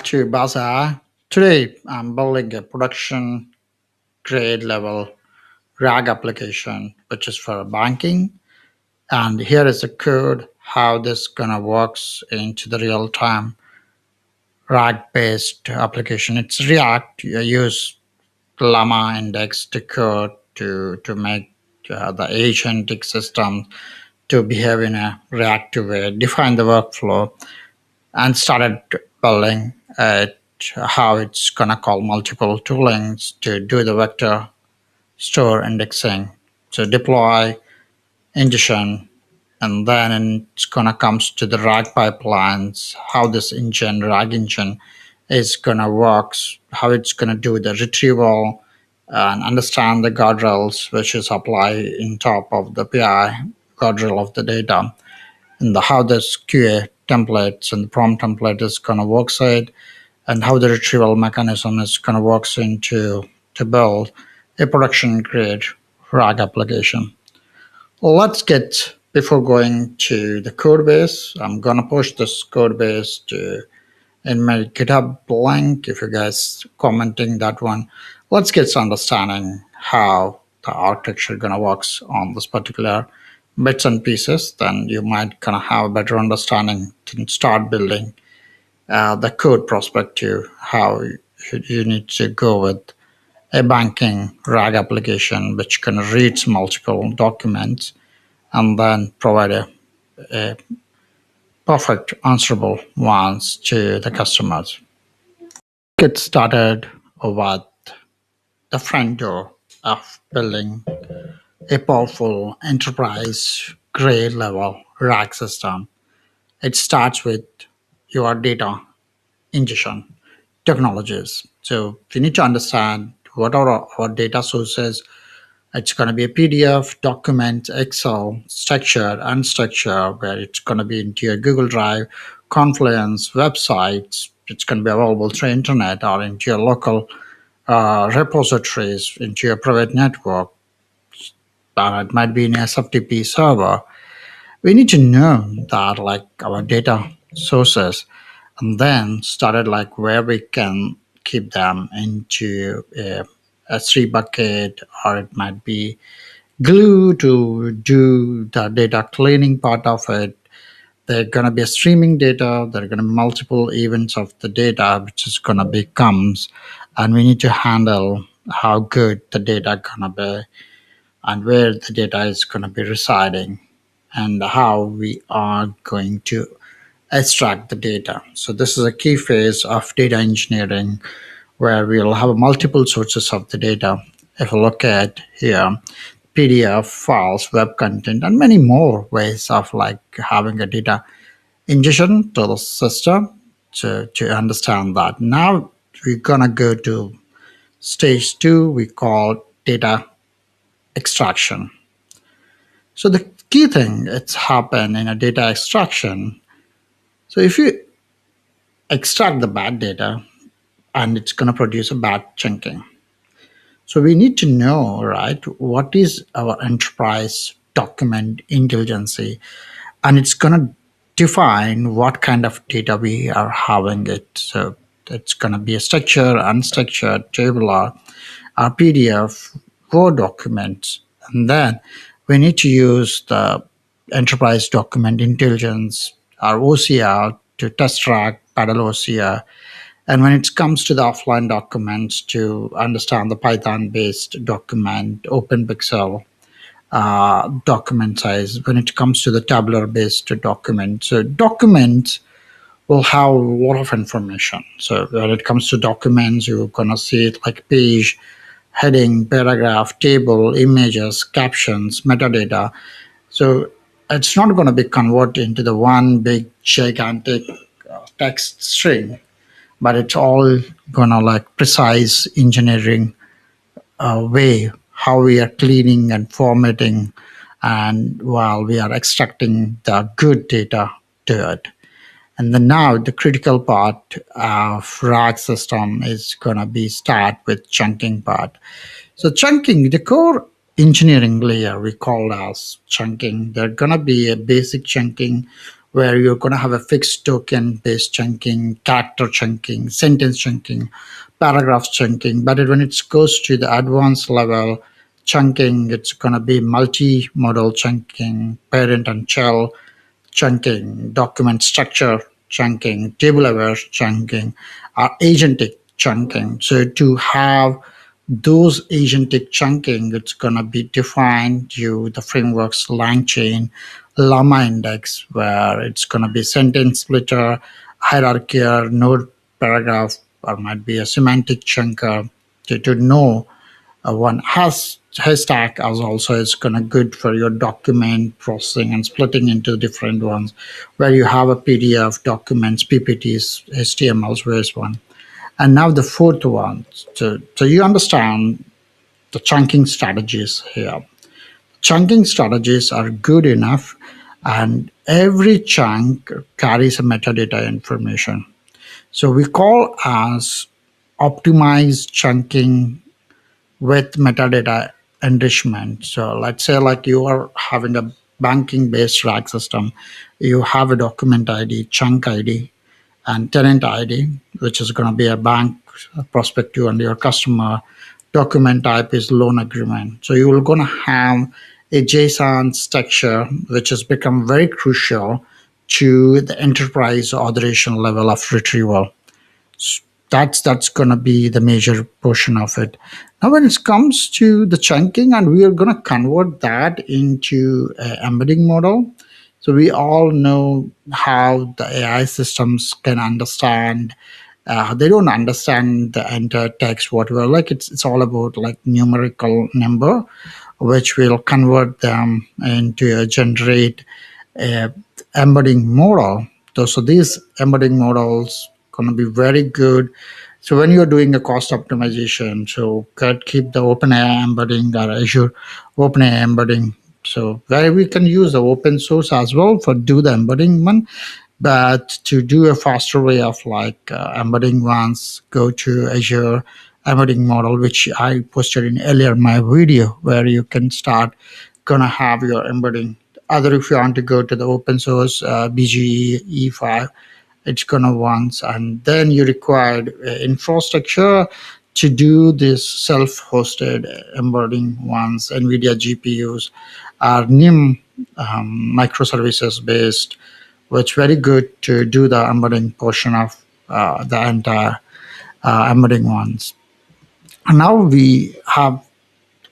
to BazAI. Today, I'm building a production grade level RAG application, which is for banking. And here is the code, how this gonna works into the real time RAG based application. It's React. You use Llama index to code to make the agentic system to behave in a reactive way, define the workflow, and started building how it's gonna call multiple toolings to do the vector store indexing, to deploy ingestion, and then it's gonna comes to the RAG pipelines, how this engine RAG engine is gonna works, how it's gonna do the retrieval and understand the guardrails which is applied in top of the PI guardrail of the data, and how this QA templates and the prompt template is going to work side, and how the retrieval mechanism is going to works into to build a production grade RAG application. Let's get before going to the code base. I'm going to push this code base to in my GitHub link. If you guys commenting that one, let's get some understanding how the architecture gonna works on this particular bits and pieces. Then you might kind of have a better understanding to start building the code perspective, how you need to go with a banking RAG application which can read multiple documents and then provide a perfect answerable ones to the customers. Get started with the front door of building a powerful enterprise grade level RAG system. It starts with your data ingestion technologies. So we need to understand what are our data sources. It's going to be a PDF, document, Excel, structured, unstructured, where it's going to be into your Google Drive, Confluence, websites. It's going to be available through internet or into your local repositories, into your private network. It might be in a SFTP server. We need to know that like our data sources, and then started like where we can keep them into a S3 bucket, or it might be glue to do the data cleaning part of it. They're going to be a streaming data. There are going to be multiple events of the data, which is going to be comes, and we need to handle how good the data going to be and where the data is going to be residing and how we are going to extract the data. So this is a key phase of data engineering where we'll have multiple sources of the data. If you look at here, PDF files, web content, and many more ways of like having a data ingestion to the system to understand that. Now we're gonna go to stage 2, we call data extraction. So the key thing it's happen in a data extraction. So if you extract the bad data and it's going to produce a bad chunking. So we need to know, right, what is our enterprise document intelligence, and it's going to define what kind of data we are having it. So it's going to be a structured, unstructured, tabular, or PDF, Word documents, and then we need to use the enterprise document intelligence or OCR to test track, paddle OCR. And when it comes to the offline documents, to understand the Python based document, OpenPixel document size. When it comes to the tabular based document, so documents will have a lot of information. So when it comes to documents, you're going to see it like page, heading, paragraph, table, images, captions, metadata. So it's not going to be converted into the one big gigantic text string, but it's all going to like precise engineering way how we are cleaning and formatting, and while we are extracting the good data to it. And then now the critical part of RAG system is going to be start with chunking part. So chunking, the core engineering layer we call as chunking. There's going to be a basic chunking where you're going to have a fixed token based chunking, character chunking, sentence chunking, paragraph chunking. But when it goes to the advanced level chunking, it's going to be multi-modal chunking, parent and child chunking, document structure chunking, table aware chunking, agentic chunking. So to have those agentic chunking, it's gonna be defined to the frameworks LangChain, Llama Index, where it's gonna be sentence splitter, hierarchy, node paragraph, or might be a semantic chunker to know one has haystack as also is kind of good for your document processing and splitting into different ones where you have a PDF documents, PPTs, HTMLs, where's one. And now the fourth one. So you understand the chunking strategies here. Chunking strategies are good enough, and every chunk carries a metadata information. So we call as optimized chunking with metadata enrichment. So let's say like you are having a banking based RAG system, you have a document ID, chunk ID, and tenant ID, which is going to be a bank prospective and your customer document type is loan agreement. So you're going to have a JSON structure, which has become very crucial to the enterprise authorization level of retrieval. That's going to be the major portion of it. Now when it comes to the chunking, and we are going to convert that into an embedding model. So we all know how the AI systems can understand. They don't understand the entire text whatever, like it's all about like numerical number, which will convert them into a generate embedding model. So these embedding models going to be very good. So when you're doing a cost optimization, so keep the OpenAI embedding or Azure OpenAI embedding. So where we can use the open source as well for do the embedding one, but to do a faster way of like embedding ones, go to Azure embedding model, which I posted in earlier my video, where you can start gonna have your embedding. Other, if you want to go to the open source BGE E5, it's gonna once, and then you required infrastructure to do this self-hosted embedding ones, NVIDIA GPUs, are NIM microservices based, which very good to do the embedding portion of the entire embedding ones. And now we have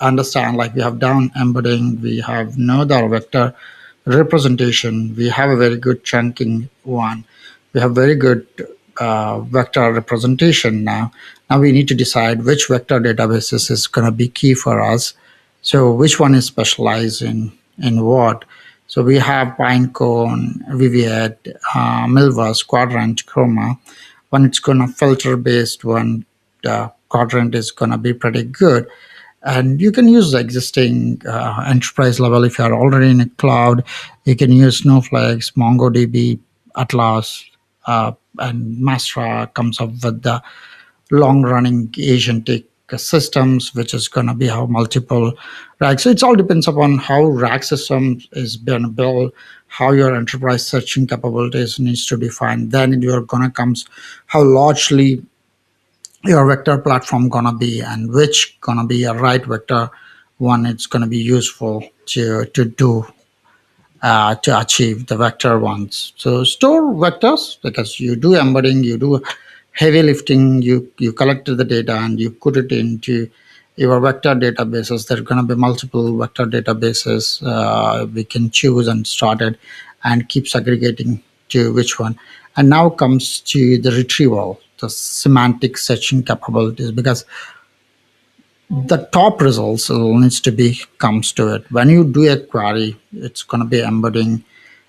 understand like we have done embedding, we have know the vector representation, we have a very good chunking one, we have very good vector representation. Now we need to decide which vector databases is going to be key for us, so which one is specialized in what. So we have Pinecone, Weaviate, Milvus, Qdrant, Chroma. When it's going to filter based one, Qdrant is going to be pretty good. And you can use the existing enterprise level. If you are already in a cloud, you can use Snowflakes, MongoDB, Atlas, and Mastra comes up with the long running agentic systems, which is going to be how multiple RAG. So it all depends upon how RAG system is being built, how your enterprise searching capabilities needs to define. Then you're going to comes how largely your vector platform gonna be, and which gonna be a right vector one it's gonna be useful to do to achieve the vector ones. So store vectors, because you do embedding, you do heavy lifting, you collect the data and you put it into your vector databases. There are going to be multiple vector databases we can choose and start it and keep segregating to which one. And now comes to the retrieval, the semantic searching capabilities, because the top results needs to be comes to it. When you do a query, it's going to be embedding,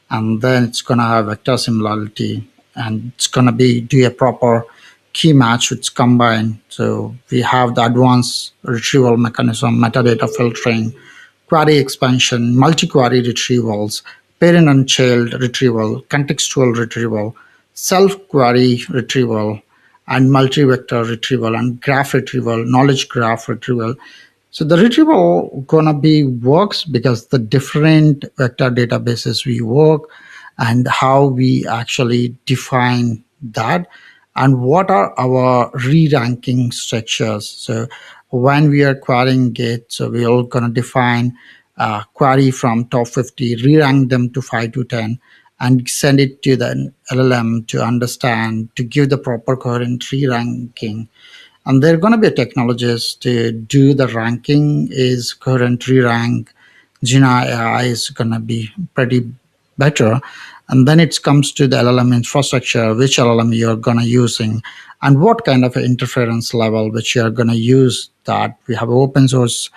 and then it's going to have vector similarity, and it's going to be do a proper key match which combine. So we have the advanced retrieval mechanism, metadata filtering, query expansion, multi-query retrievals, parent and child retrieval, contextual retrieval, self-query retrieval, and multi-vector retrieval, and graph retrieval, knowledge graph retrieval. So the retrieval gonna be works because the different vector databases we work, and how we actually define that, and what are our re-ranking structures. So when we are querying it, so we're going to define query from top 50, re-rank them to 5 to 10, and send it to the LLM to understand, to give the proper coherent re-ranking. And there are going to be technologies to do the ranking is coherent re-rank. Gina AI is going to be pretty better. And then it comes to the LLM infrastructure, which LLM you're going to using, and what kind of interference level which you're going to use. That we have open source,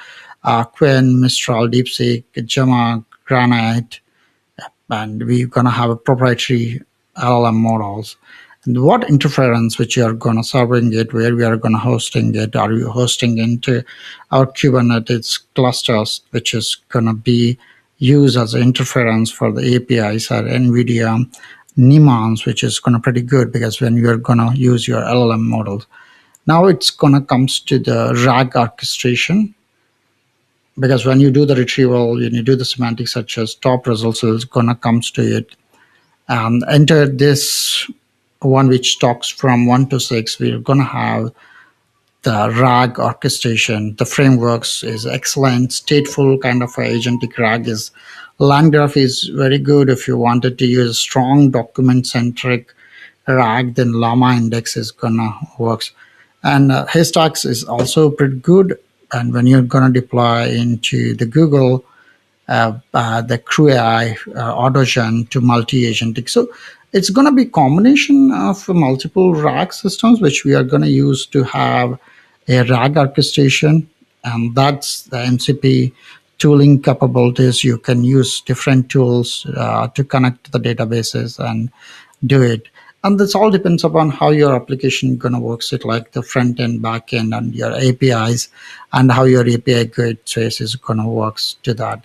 Quinn, Mistral, DeepSeek, Gemma, Granite, and we're going to have a proprietary LLM models. And what interference which you are going to serving it, where we are going to hosting it, are you hosting into our Kubernetes clusters, which is going to be used as interference for the APIs or NVIDIA Nemons, which is going to pretty good because when you are going to use your LLM models. Now it's going to comes to the RAG orchestration, because when you do the retrieval, when you do the semantic searches, top results is going to comes to it. And enter this one which talks from 1 to 6, we're going to have the RAG orchestration. The frameworks is excellent. Stateful kind of a agentic RAG is, LangGraph is very good if you wanted to use strong document centric RAG, then Llama Index is gonna works. And Haystacks is also pretty good. And when you're gonna deploy into the Google, the Crew AI, Autogen to multi-agentic. So it's going to be combination of multiple RAG systems, which we are going to use to have a RAG orchestration. And that's the MCP tooling capabilities. You can use different tools to connect to the databases and do it. And this all depends upon how your application going to works it, like the front end, back end, and your APIs, and how your API gateways is going to works to that.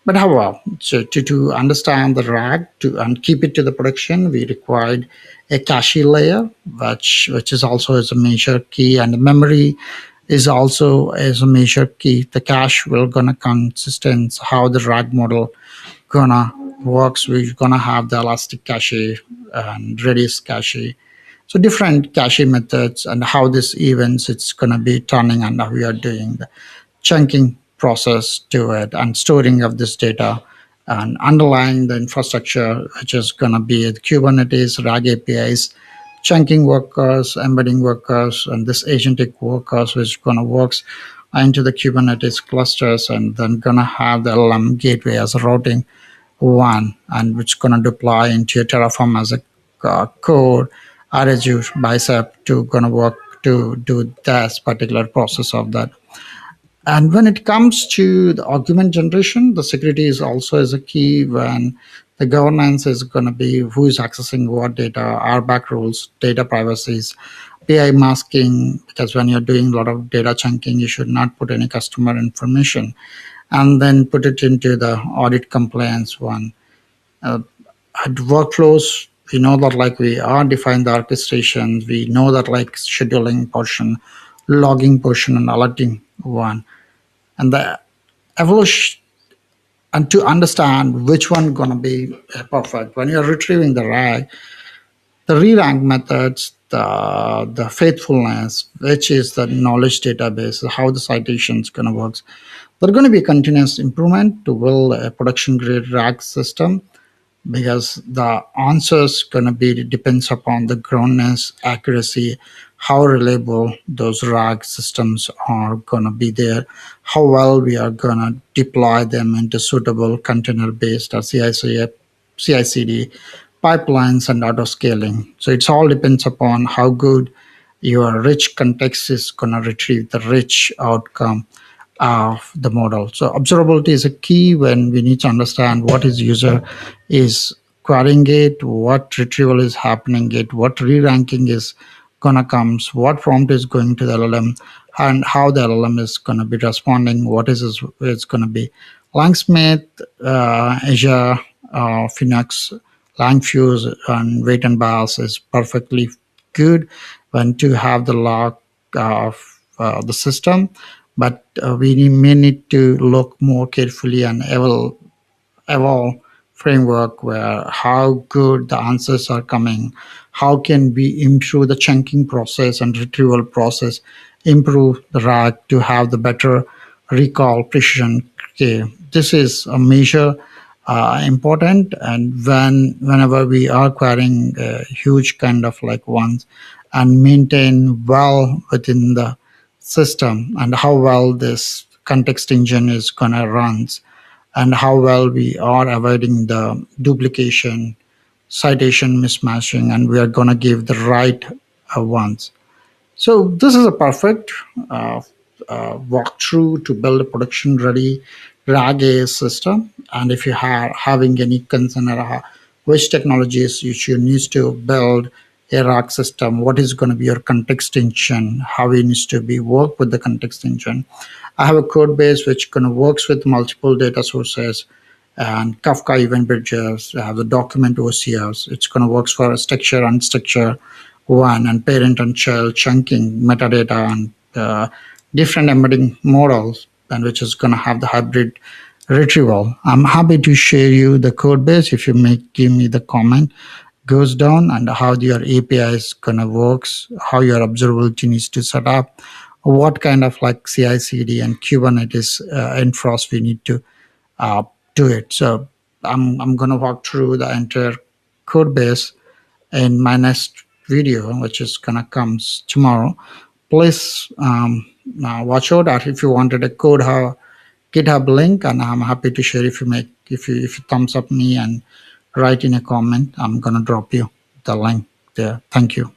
But however, so to understand the RAG and keep it to the production, we required a cache layer, which is also as a major key, and the memory is also as a major key. The cache will gonna consistent how the RAG model gonna works. We're gonna have the elastic cache and Redis cache. So different cache methods and how this events it's gonna be turning, and how we are doing the chunking process to it and storing of this data, and underlying the infrastructure, which is going to be the Kubernetes, RAG APIs, chunking workers, embedding workers, and this agentic workers, which going to works into the Kubernetes clusters, and then going to have the LLM gateway as a routing one, and which going to deploy into your Terraform as a core, RSU, Bicep to going to work to do this particular process of that. And when it comes to the argument generation, the security is also as a key. When the governance is going to be who is accessing what data, RBAC rules, data privacies, PI masking, because when you're doing a lot of data chunking, you should not put any customer information, and then put it into the audit compliance one. At workflows, we know that like we are define the orchestration, we know that like scheduling portion, logging portion, and alerting one, and the evolution, and to understand which one going to be perfect when you're retrieving the RAG, the re-rank methods, the faithfulness, which is the knowledge database, how the citations going to work. There's going to be continuous improvement to build a production grade RAG system, because the answers going to be depends upon the groundness, accuracy, how reliable those RAG systems are going to be there, how well we are going to deploy them into suitable container-based or CI/CD pipelines and auto scaling. So it's all depends upon how good your rich context is going to retrieve the rich outcome of the model. So observability is a key when we need to understand what is user is querying it, what retrieval is happening it, what re-ranking is gonna comes, what prompt is going to the LLM, and how the LLM is gonna be responding, what is it's gonna be. Langsmith, Azure, Phoenix, Langfuse, and Weight and Bias is perfectly good when to have the log of the system, but we may need to look more carefully and evolve framework where how good the answers are coming, how can we improve the chunking process and retrieval process, improve the RAG to have the better recall precision. Okay, this is a major important, and whenever we are querying huge kind of like ones and maintain well within the system, and how well this context engine is gonna runs, and how well we are avoiding the duplication, citation mismatching, and we are gonna give the right ones. So this is a perfect uh, walkthrough to build a production-ready RAG system. And if you are having any concern or which technologies you should need to build a RAG system, what is going to be your context engine, how it needs to be work with the context engine. I have a code base which kind of works with multiple data sources and Kafka event bridges. I have the document OCRs. It's going to work for structure, unstructured one, and parent and child chunking, metadata, and different embedding models, and which is going to have the hybrid retrieval. I'm happy to share you the code base if you give me the comment goes down, and how your API is gonna works, how your observability needs to set up, what kind of like CI/CD and Kubernetes infras we need to uh, do it. So I'm gonna walk through the entire code base in my next video, which is gonna comes tomorrow. Please watch out that if you wanted a code how GitHub link, and I'm happy to share if you thumbs up me and write in a comment. I'm gonna drop you the link there. Thank you.